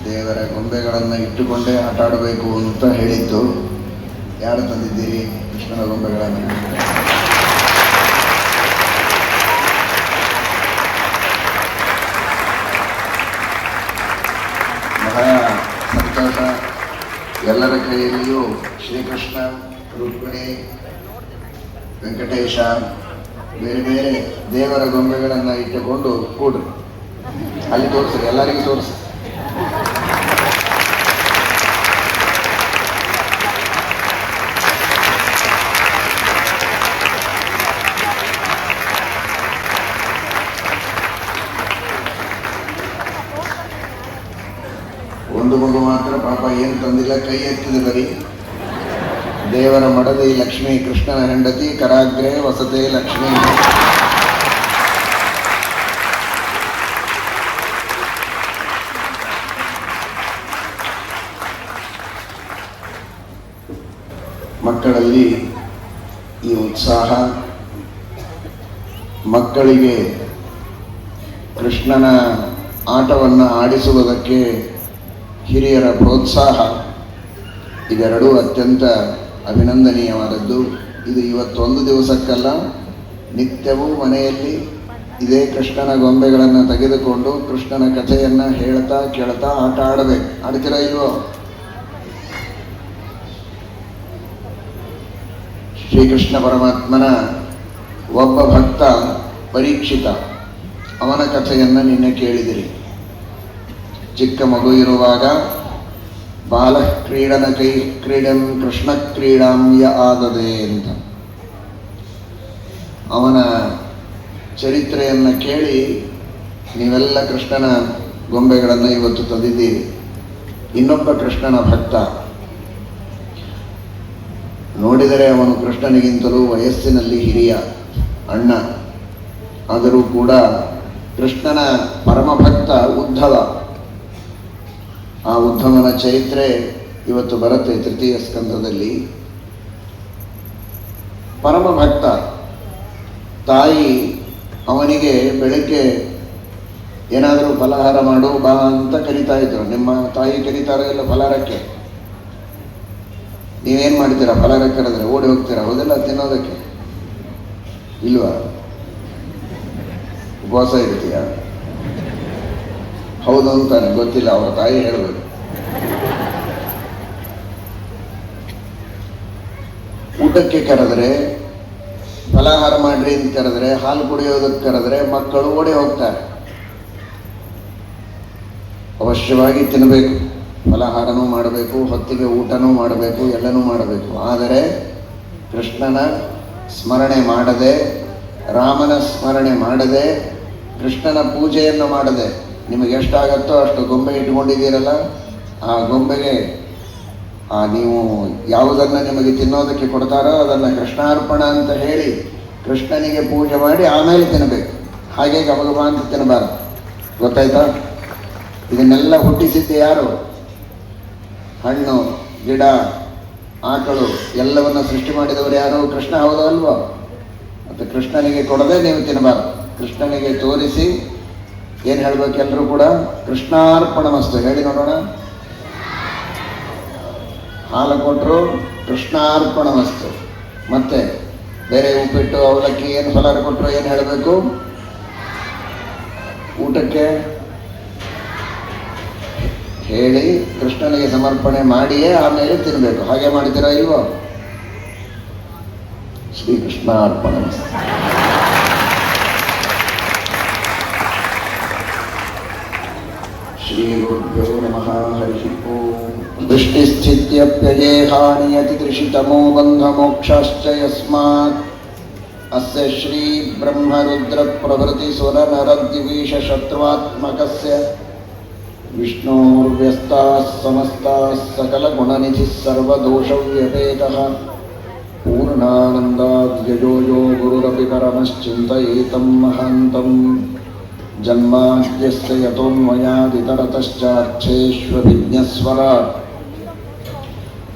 ದೇವರ ಗೊಂಬೆಗಳನ್ನು ಇಟ್ಟುಕೊಂಡೇ ಆಟ ಆಡಬೇಕು ಅಂತ ಹೇಳಿದ್ದು. ಯಾರು ತಂದಿದ್ದೀರಿ ಕೃಷ್ಣನ ಗೊಂಬೆಗಳನ್ನು? ಬಹಳ ಸಂತೋಷ. ಎಲ್ಲರ ಕೈಯಲ್ಲಿಯೂ ಶ್ರೀಕೃಷ್ಣ, ರುಕ್ಮಿಣಿ, ವೆಂಕಟೇಶ, ಬೇರೆ ಬೇರೆ ದೇವರ ಗೊಂಬೆಗಳನ್ನು ಇಟ್ಟುಕೊಂಡು ಕೂಡ್ರಿ. ಅಲ್ಲಿ ತೋರಿಸ್ರಿ, ಎಲ್ಲರಿಗೂ ತೋರಿಸಿ. ಒಂದು ಮಗು ಮಾತ್ರ ಪಾಪ ಏನು ತಂದಿಲ್ಲ, ಕೈ ಎತ್ತಿದೆ ಬರೀ. ದೇವರ ಮಡದಿ ಲಕ್ಷ್ಮೀ, ಕೃಷ್ಣನ ಹೆಂಡತಿ, ಕರಾಗ್ರೆ ವಸತೆ ಲಕ್ಷ್ಮೀ. ಮಕ್ಕಳಲ್ಲಿ ಈ ಉತ್ಸಾಹ, ಮಕ್ಕಳಿಗೆ ಕೃಷ್ಣನ ಆಟವನ್ನು ಆಡಿಸುವುದಕ್ಕೆ ಹಿರಿಯರ ಪ್ರೋತ್ಸಾಹ, ಇವೆರಡೂ ಅತ್ಯಂತ ಅಭಿನಂದನೀಯವಾದದ್ದು. ಇದು ಇವತ್ತೊಂದು ದಿವಸಕ್ಕಲ್ಲ, ನಿತ್ಯವೂ ಮನೆಯಲ್ಲಿ ಇದೇ ಕೃಷ್ಣನ ಗೊಂಬೆಗಳನ್ನು ತೆಗೆದುಕೊಂಡು ಕೃಷ್ಣನ ಕಥೆಯನ್ನು ಹೇಳ್ತಾ ಕೇಳ್ತಾ ಆಟ ಆಡಬೇಕು. ಆಡ್ತೀರಾ ಇಲ್ವೋ? ಶ್ರೀಕೃಷ್ಣ ಪರಮಾತ್ಮನ ಒಬ್ಬ ಭಕ್ತ ಪರೀಕ್ಷಿತ, ಅವನ ಕಥೆಯನ್ನು ನಿನ್ನೆ ಕೇಳಿದಿರಿ. ಚಿಕ್ಕ ಮಗು ಇರುವಾಗ ಬಾಲ ಕ್ರೀಡನ ಕೈ ಕ್ರೀಡನ್ ಕೃಷ್ಣ ಕ್ರೀಡಾಂಯ ಆಗದೆ ಅಂತ ಅವನ ಚರಿತ್ರೆಯನ್ನು ಕೇಳಿ ನೀವೆಲ್ಲ ಕೃಷ್ಣನ ಗೊಂಬೆಗಳನ್ನು ಇವತ್ತು ತಂದಿದ್ದೀರಿ. ಇನ್ನೊಬ್ಬ ಕೃಷ್ಣನ ಭಕ್ತ, ನೋಡಿದರೆ ಅವನು ಕೃಷ್ಣನಿಗಿಂತಲೂ ವಯಸ್ಸಿನಲ್ಲಿ ಹಿರಿಯ ಅಣ್ಣ, ಆದರೂ ಕೂಡ ಕೃಷ್ಣನ ಪರಮಭಕ್ತ ಉದ್ಧವ. ಆ ಉದ್ಧವನ ಚರಿತ್ರೆ ಇವತ್ತು ಬರುತ್ತೆ ತೃತೀಯ ಸ್ಕಂದದಲ್ಲಿ. ಪರಮಭಕ್ತ ತಾಯಿ ಅವನಿಗೆ ಬೆಳಗ್ಗೆ ಏನಾದರೂ ಫಲಹಾರ ಮಾಡು ಬಾ ಅಂತ ಕರೀತಾ ಇದ್ರು. ನಿಮ್ಮ ತಾಯಿ ಕರೀತಾರೋ ಇಲ್ಲ ಫಲಹಾರಕ್ಕೆ? ನೀವೇನು ಮಾಡ್ತೀರಾ? ಫಲಹಾರ ಕರೆದ್ರೆ ಓಡಿ ಹೋಗ್ತೀರಾ, ಹೌದಲ್ಲ? ತಿನ್ನೋದಕ್ಕೆ ಇಲ್ವಾ? ಉಪವಾಸ ಇರ್ತೀಯ? ಹೌದು ಅಂತಾನೆ, ಗೊತ್ತಿಲ್ಲ, ಅವರ ತಾಯಿ ಹೇಳಬೇಕು. ಊಟಕ್ಕೆ ಕರೆದ್ರೆ, ಫಲಾಹಾರ ಮಾಡ್ರಿ ಅಂತ ಕರೆದ್ರೆ, ಹಾಲು ಕುಡಿಯೋದಕ್ಕೆ ಕರೆದ್ರೆ ಮಕ್ಕಳು ಓಡಿ ಹೋಗ್ತಾರೆ. ಅವಶ್ಯವಾಗಿ ತಿನ್ನಬೇಕು, ಫಲಾಹಾರನೂ ಮಾಡಬೇಕು, ಹೊತ್ತಿಗೆ ಊಟನೂ ಮಾಡಬೇಕು, ಎಲ್ಲನೂ ಮಾಡಬೇಕು. ಆದರೆ ಕೃಷ್ಣನ ಸ್ಮರಣೆ ಮಾಡದೆ, ರಾಮನ ಸ್ಮರಣೆ ಮಾಡದೆ, ಕೃಷ್ಣನ ಪೂಜೆಯನ್ನು ಮಾಡದೆ, ನಿಮಗೆ ಎಷ್ಟಾಗತ್ತೋ ಅಷ್ಟು ಗೊಂಬೆ ಇಟ್ಕೊಂಡಿದ್ದೀರಲ್ಲ, ಆ ಗೊಂಬೆಗೆ ನೀವು ಯಾವುದನ್ನು ನಿಮಗೆ ತಿನ್ನೋದಕ್ಕೆ ಕೊಡ್ತಾರೋ ಅದನ್ನು ಕೃಷ್ಣಾರ್ಪಣ ಅಂತ ಹೇಳಿ ಕೃಷ್ಣನಿಗೆ ಪೂಜೆ ಮಾಡಿ ಆಮೇಲೆ ತಿನ್ನಬೇಕು. ಹಾಗೆ ಗಬಗಬ ಅಂತ ತಿನ್ನಬಾರದು. ಗೊತ್ತಾಯ್ತಾ? ಇದನ್ನೆಲ್ಲ ಹುಟ್ಟಿಸಿದ್ದೆ ಯಾರು? ಹಣ್ಣು, ಗಿಡ, ಆಕಳು ಎಲ್ಲವನ್ನು ಸೃಷ್ಟಿ ಮಾಡಿದವರು ಯಾರು? ಕೃಷ್ಣ, ಹೌದೋ ಅಲ್ವೋ? ಮತ್ತು ಕೃಷ್ಣನಿಗೆ ಕೊಡದೆ ನೀವು ತಿನ್ನಬಾರದು. ಕೃಷ್ಣನಿಗೆ ತೋರಿಸಿ ಏನು ಹೇಳಬೇಕು? ಎಲ್ಲರೂ ಕೂಡ ಕೃಷ್ಣಾರ್ಪಣಮಸ್ತು ಹೇಳಿ ನೋಡೋಣ. ಹಾಲು ಕೊಟ್ಟರು ಕೃಷ್ಣಾರ್ಪಣಮಸ್ತು. ಮತ್ತೆ ಬೇರೆ ಉಪ್ಪಿಟ್ಟು, ಅವಲಕ್ಕಿ ಏನು ಫಲಾರ ಕೊಟ್ಟರು ಏನು ಹೇಳಬೇಕು? ಊಟಕ್ಕೆ ಹೇಳಿ ಕೃಷ್ಣನಿಗೆ ಸಮರ್ಪಣೆ ಮಾಡಿಯೇ ಆಮೇಲೆ ತಿನ್ನಬೇಕು. ಹಾಗೆ ಮಾಡ್ತೀರಾ ಇಲ್ವೋ? ಶ್ರೀಕೃಷ್ಣಾರ್ಪಣಮಸ್ತು. ಶ್ರೀಗುರುಭ್ಯೋ ನಮಃ. ಹರಿ ಓಂ. ದೃಷ್ಟಿಸ್ಥಿತ್ಯಪ್ಯಯೇಹಾನಿಯತಿ ತೃಷಿತಮೋ ಬಂಧಮೋಕ್ಷಾಶ್ಚ ಯಸ್ಮಾತ್ ಅಸ್ಯ ಶ್ರೀ ಬ್ರಹ್ಮರುದ್ರ ಪ್ರಭೃತಿ ಸುರ ನರ ದಿವೀಶ ಶತ್ರುವಾತ್ಮಕಸ್ಯ ವಿಷ್ಣೋರ್ವ್ಯಸ್ತಾಃ ಸಮಸ್ತಾಃ ಸಕಲ ಗುಣನಿಧಿಃ ಸರ್ವದೋಷವ್ಯಪೇತಃ ಪೂರ್ಣಾನಂದಾದ್ಯಜೋ ಯೋ ಗುರುರಪಿ ಪರಮಶ್ಚಿಂತಯೇತಂ ಮಹಾಂತಂ ಜನ್ಮಾದ್ಯಸ್ಯ ಯತೋನ್ಮಯಾದಿತರತಶ್ಚಾರ್ಥೇಷ್ವಭಿಜ್ಞಸ್ವರಾಟ್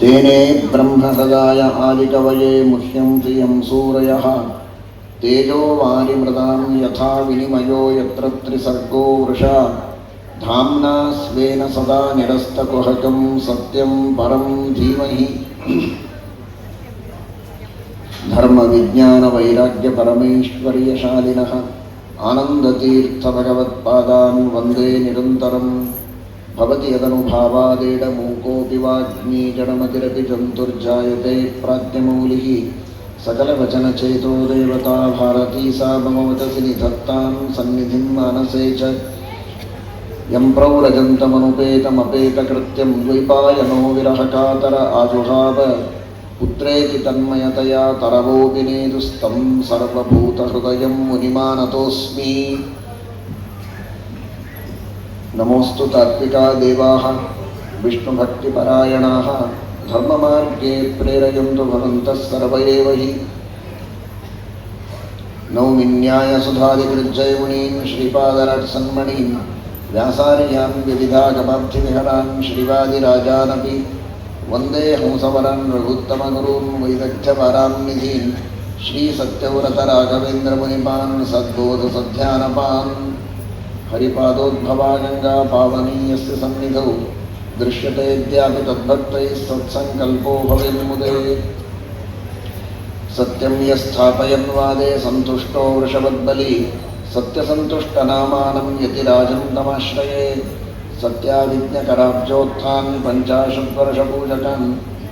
ತೇನೇ ಬ್ರಹ್ಮಹೃದಾಯ ಆದಿಕವಯೇ ಮುಹ್ಯಂತಿ ಯಂ ಸೂರಯಃ ತೇಜೋ ವಾರಿಮೃದಾಂ ಯಥಾ ವಿನಿಮಯೋ ಯತ್ರ ತ್ರಿಸರ್ಗೋ ವೃಷಾ धाम्ना स्वेन सदा निरस्तकुहकं सत्यं परं धीमहि धर्मविज्ञानवैराग्यपरमैश्वर्यशालिनः आनन्दतीर्थभगवत्पादान् वन्दे निरन्तरं भवति यदनुभावादेडमूकोऽपि वाग्मी जडमतिरपि जन्तुर्जायते प्राज्ञमौलिः सकलवचनचेतो देवता भारती सा ममवतसि निधत्तां सन्निधिं मानसे च यं प्रौरजन्तमनुपेतमपेतकृत्यं द्वैपायनो विरहकातर आजुहाव पुत्रेति तन्मयतया तरवोऽपि नेदुस्तं सर्वभूतहृदयं मुनिमानतोऽस्मि। नमोऽस्तु तात्विका देवाः विष्णुभक्तिपरायणाः धर्ममार्गे प्रेरयन्तु भवन्तः सर्व एव हि। नौमिन्यायसुधादिकृज्जयमुनीन् श्रीपादराट्सन्मणीन् व्यासार्यान् विविधागमाब्धिविहरान् श्रीवादिराजानपि वन्दे हंसवरान् रघुत्तमगुरून् वैदग्ध्यपरान् निधीन् श्रीसत्यव्रतराघवेन्द्रमुनिपान् सद्बोधसध्यानपान् हरिपादोद्भवा गङ्गा पावनीयस्य सन्निधौ दृश्यतेऽद्यापि तद्भक्तैः सत्सङ्कल्पो भवेन्मुदे। सत्यं यस्थापयन् वादे सन्तुष्टो वृषभद्बली सत्यसन्तुष्टनामानं यतिराजं तमाश्रये। सत्याविज्ञकराब्जोत्थान् पञ्चाशद्वर्षपूजकान्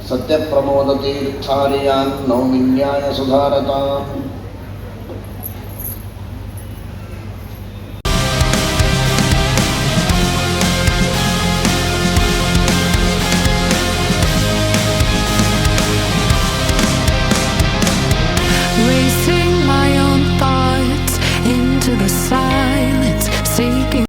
सत्यप्रमोदतीर्थार्यान् नौमिन्यायसुधारताम्।